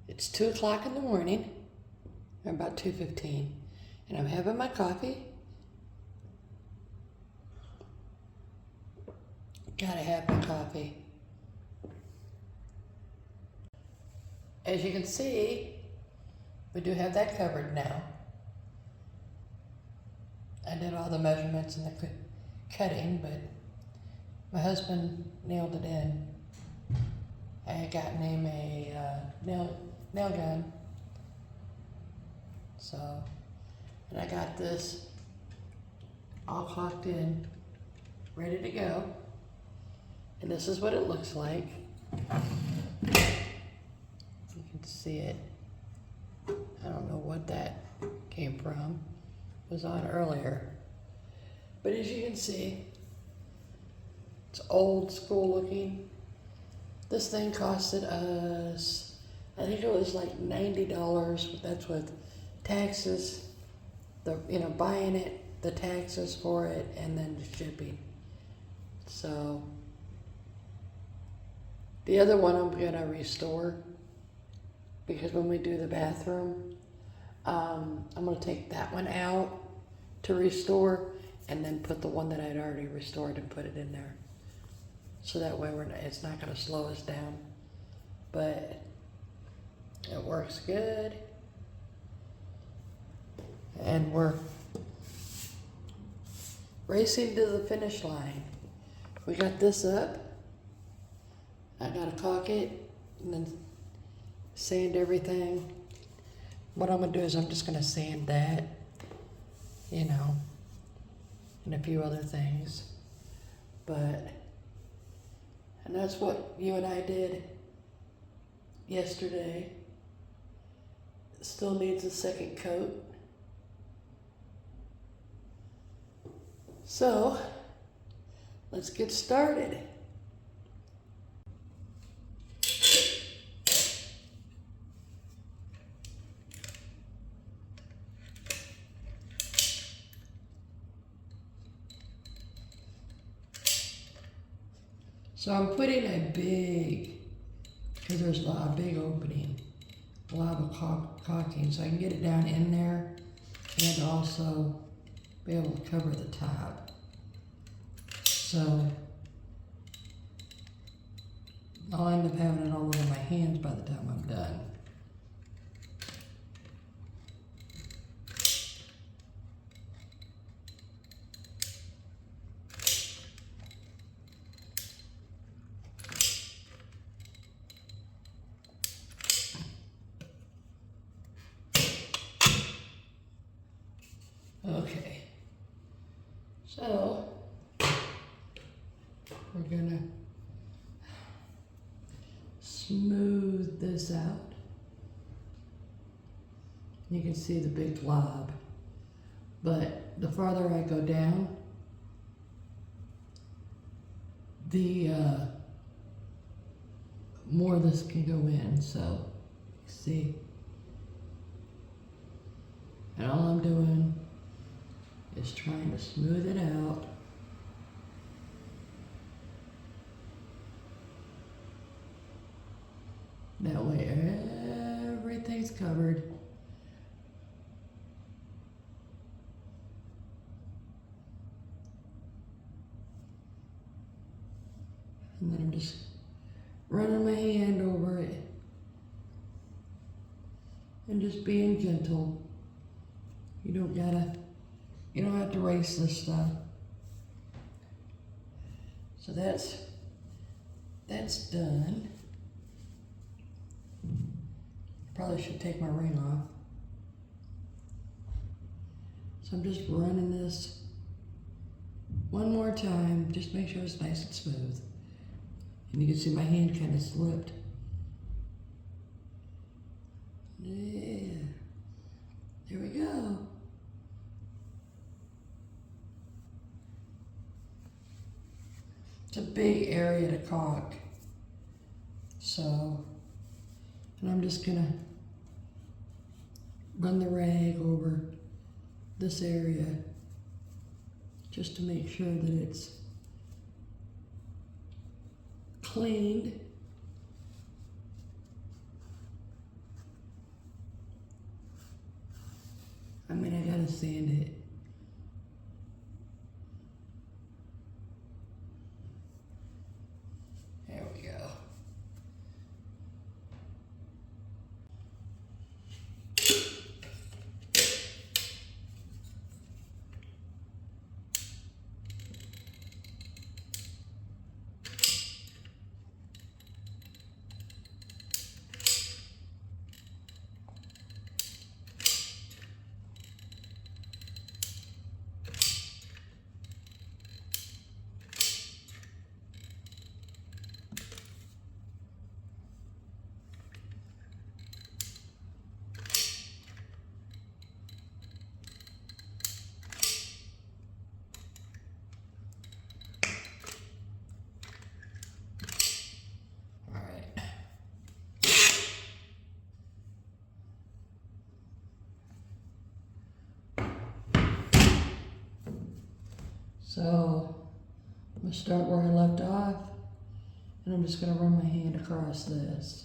It's 2 o'clock in the morning, or about 2:15, and I'm having my coffee. Gotta have my coffee. As you can see, we do have that covered now. I did all the measurements and the cutting, but my husband nailed it in. I had gotten him a nail gun. So, and I got this all caulked in, ready to go. And this is what it looks like. You can see it. I don't know what that came from. It was on earlier. But as you can see, it's old school looking. This thing costed us, I think it was like $90, but that's with taxes, buying it, the taxes for it, and then the shipping. So, the other one I'm gonna restore, because when we do the bathroom, I'm gonna take that one out to restore, and then put the one that I'd already restored and put it in there. So that way it's not gonna slow us down, but it works good. And we're racing to the finish line. We got this up. I gotta caulk it and then sand everything. What I'm gonna do is I'm just gonna sand that, and a few other things. And that's what you and I did yesterday. It still needs a second coat. So, let's get started. So I'm putting because there's a big opening, a lot of caulking, so I can get it down in there and also be able to cover the top. So I'll end up having it all over my hands by the time I'm done. Okay, so we're gonna smooth this out. You can see the big glob, but the farther I go down, the more this can go in, so see. And all I'm doing is trying to smooth it out. That way everything's covered. And then I'm just running my hand over it and just being gentle. You don't have to race this stuff. So that's done. Probably should take my ring off. So I'm just running this one more time, just make sure it's nice and smooth. And you can see my hand kind of slipped. Yeah, there we go. It's a big area to caulk. So, and I'm just gonna run the rag over this area just to make sure that it's cleaned. I mean, I gotta sand it. There we go. So I'm gonna start where I left off, and I'm just gonna run my hand across this.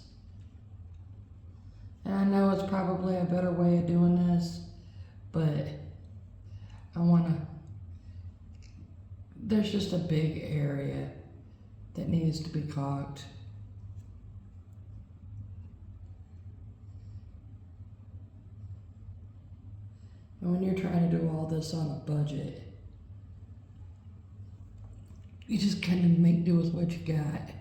And I know it's probably a better way of doing this, but there's just a big area that needs to be caulked. And when you're trying to do all this on a budget, you just kind of make do with what you got.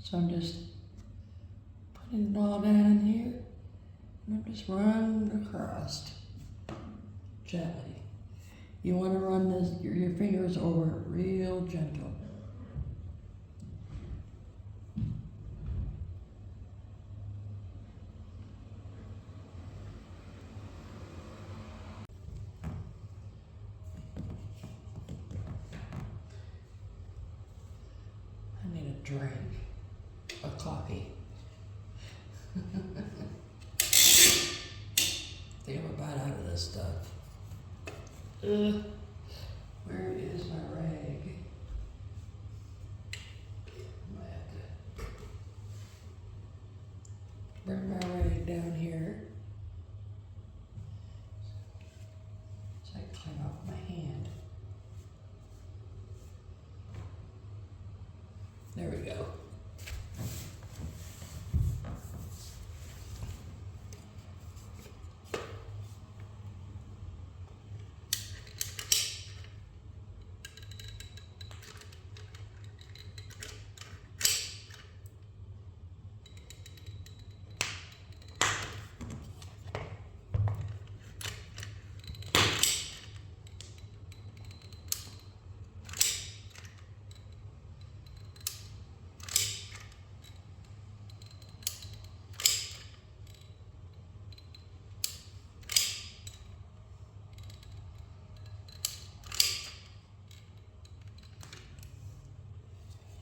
So I'm just putting it all down in here, and I'm just running across gently. You want to run your fingers over it real gentle. I need a drink. A coffee. Think I'm about out of this stuff. Where is my rag? I might have to bring my rag down here so I can clean off my hand. There we go.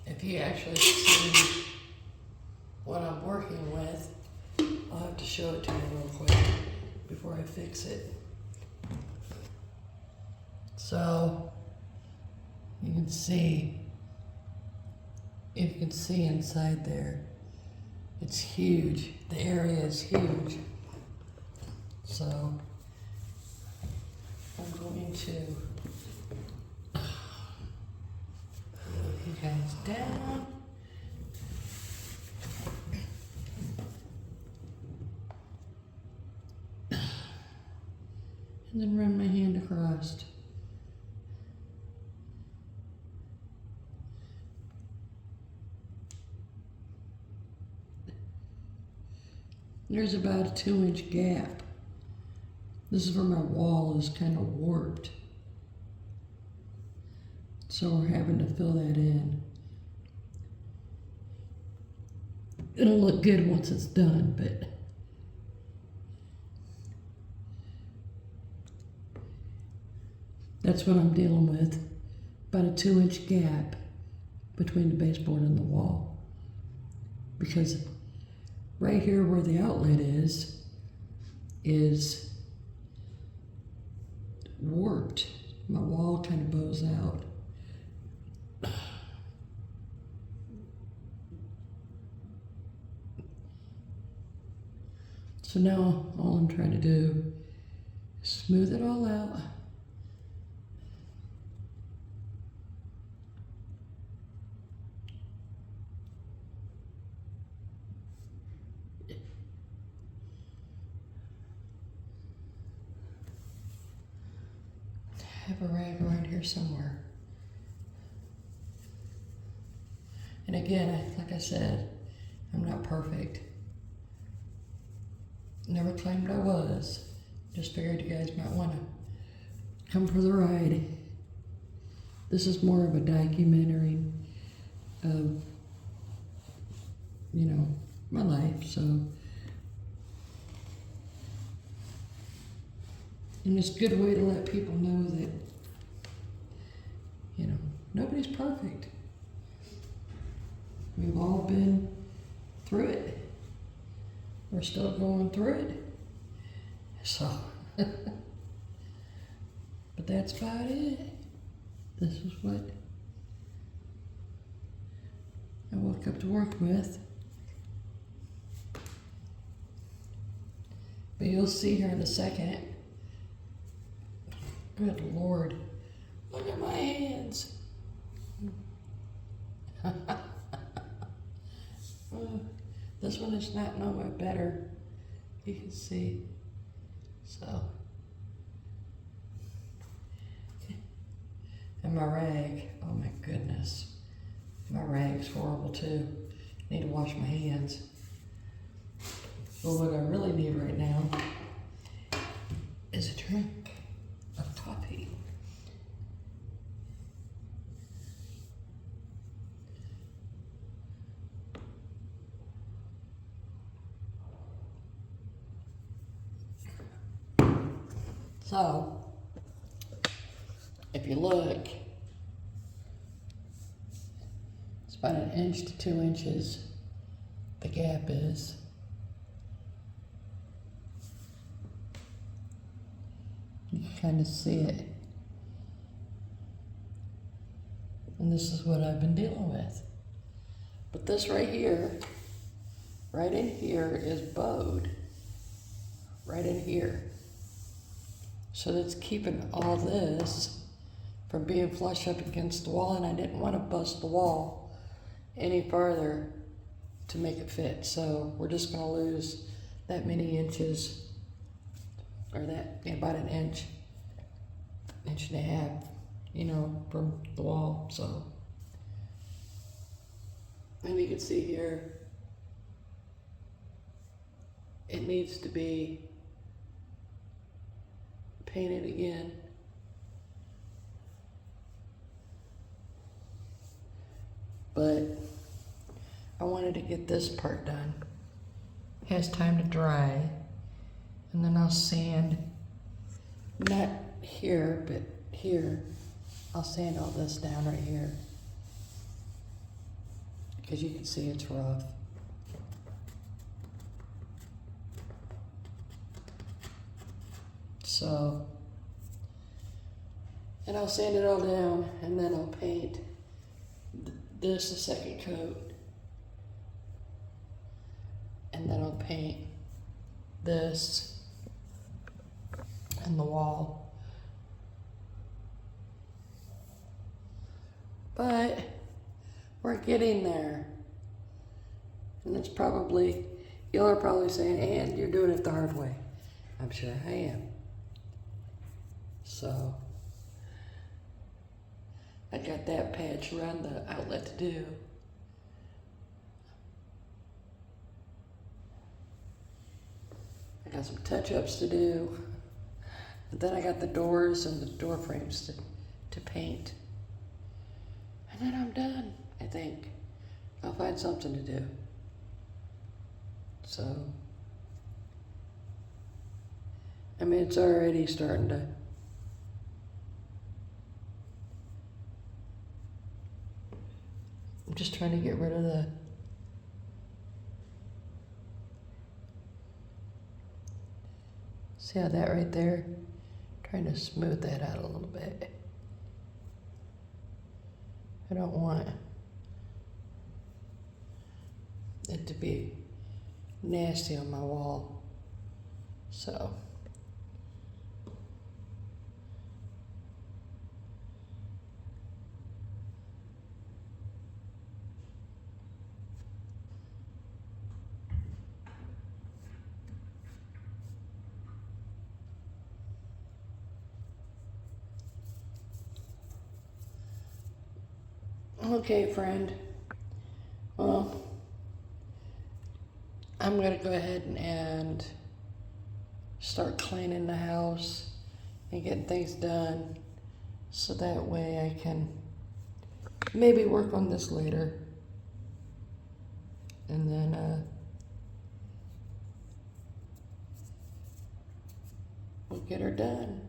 If you actually see what I'm working with, I'll have to show it to you real quick before I fix it. So you can see, if you can see inside there, it's huge. The area is huge. So I'm going to you guys down. And then run my hand across. There's about a 2-inch gap. This is where my wall is kind of warped. So we're having to fill that in. It'll look good once it's done, but that's what I'm dealing with. About a 2-inch gap between the baseboard and the wall. Because right here where the outlet is warped. My wall kind of bows out. So now all I'm trying to do is smooth it all out. I have a rag around here somewhere. And again, like I said, I'm not perfect. Never claimed I was. Just figured you guys might want to come for the ride. This is more of a documentary of, you know, my life, so. And it's a good way to let people know that, you know, nobody's perfect. We've all been through it. We're still going through it. So, but that's about it. This is what I woke up to work with. But you'll see here in a second. Good Lord, look at my hands. This one is not no way better. You can see. So. And my rag, oh my goodness. My rag's horrible too. I need to wash my hands. But what I really need right now is a drink of coffee. So, if you look, it's about 1 inch to 2 inches, the gap is. You can kind of see it. And this is what I've been dealing with. But this right here, right in here is bowed. Right in here. So that's keeping all this from being flush up against the wall, and I didn't want to bust the wall any farther to make it fit. So we're just going to lose that many inches, or that about 1 inch, 1.5 inches, you know, from the wall. So, and you can see here, it needs to be painted again. But I wanted to get this part done. It has time to dry. And then I'll sand, not here, but here. I'll sand all this down right here. Because you can see it's rough. So, and I'll sand it all down, and then I'll paint this a second coat. And then I'll paint this and the wall. But we're getting there. And it's probably, y'all are probably saying, and you're doing it the hard way. I'm sure I am. So, I got that patch around the outlet to do. I got some touch-ups to do. And then I got the doors and the door frames to paint. And then I'm done, I think. I'll find something to do. So, I mean, it's already starting to. I'm just trying to get rid of the. See how that right there? Trying to smooth that out a little bit. I don't want it to be nasty on my wall. So. Okay, friend. Well, I'm going to go ahead and start cleaning the house and getting things done so that way I can maybe work on this later. And then we'll get her done.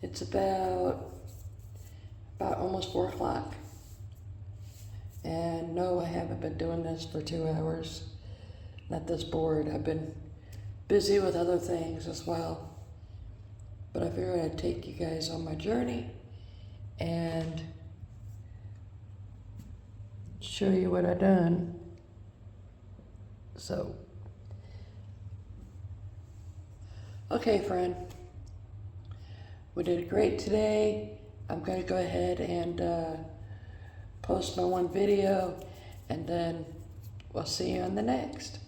It's about almost 4 o'clock. And no, I haven't been doing this for 2 hours. Not this bored. I've been busy with other things as well. But I figured I'd take you guys on my journey and show you what I've done. So, okay, friend. We did great today. I'm going to go ahead and post my one video, and then we'll see you on the next.